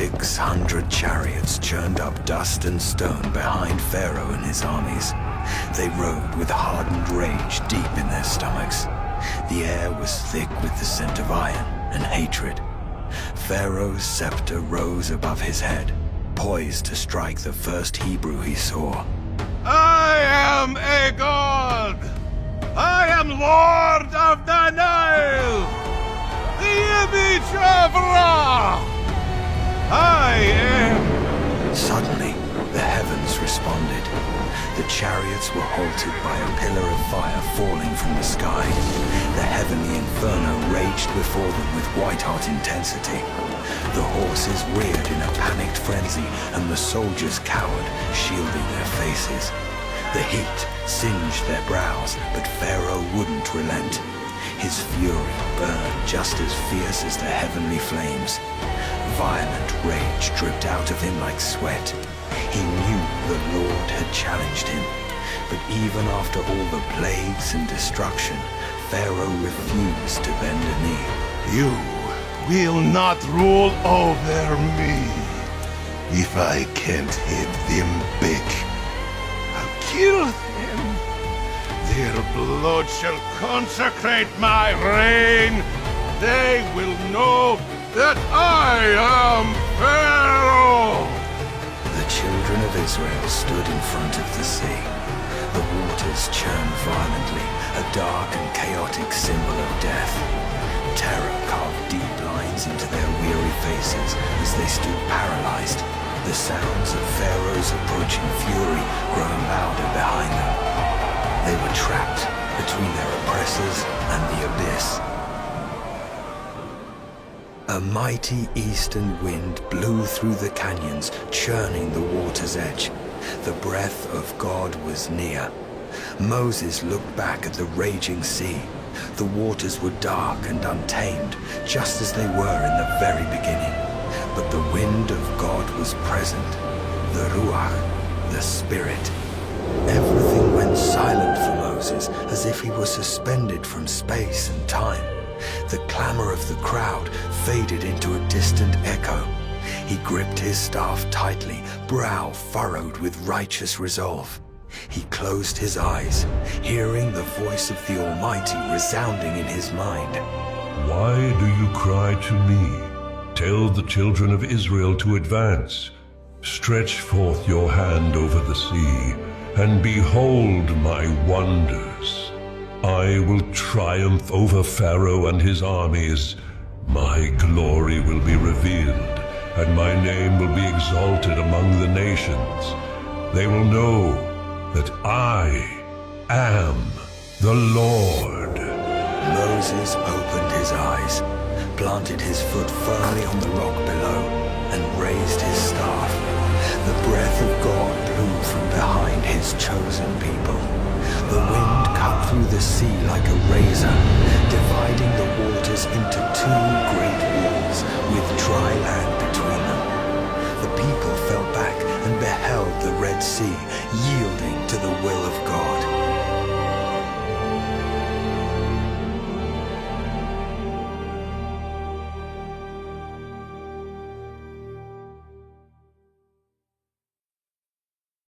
600 chariots churned up dust and stone behind Pharaoh and his armies. They rode with hardened rage deep in their stomachs. The air was thick with the scent of iron and hatred. Pharaoh's scepter rose above his head, poised to strike the first Hebrew he saw. I am a god! I am Lord of the Nile! The image of Ra! I am... Suddenly, the heavens responded. The chariots were halted by a pillar of fire falling from the sky. The heavenly inferno raged before them with white-hot intensity. The horses reared in a panicked frenzy, and the soldiers cowered, shielding their faces. The heat singed their brows, but Pharaoh wouldn't relent. His fury burned just as fierce as the heavenly flames. Violent rage dripped out of him like sweat. He knew the Lord had challenged him, but even after all the plagues and destruction, Pharaoh refused to bend a knee. You will not rule over me. If I can't hit them big, I'll kill them. Their blood shall consecrate my reign. They will know that I am Pharaoh. The children of Israel stood in front of the sea. The waters churned violently, a dark and chaotic symbol of death. Terror carved deep lines into their weary faces as they stood paralyzed, the sounds of Pharaoh's approaching fury growing louder behind them. They were trapped between their oppressors and the abyss. A mighty eastern wind blew through the canyons, churning the water's edge. The breath of God was near. Moses looked back at the raging sea. The waters were dark and untamed, just as they were in the very beginning. But the wind of God was present, the Ruach, the Spirit. Everything went silent for Moses, as if he were suspended from space and time. The clamor of the crowd faded into a distant echo. He gripped his staff tightly, brow furrowed with righteous resolve. He closed his eyes, hearing the voice of the Almighty resounding in his mind. Why do you cry to me? Tell the children of Israel to advance. Stretch forth your hand over the sea, and behold my wonders. I will triumph over Pharaoh and his armies. My glory will be revealed, and my name will be exalted among the nations. They will know that I am the Lord. Moses opened his eyes, planted his foot firmly on the rock below, and raised his staff. The breath of God blew from behind his chosen people. The wind cut through the sea like a razor, dividing the waters into two great walls with dry land between them. The people fell back and beheld the Red Sea yielding to the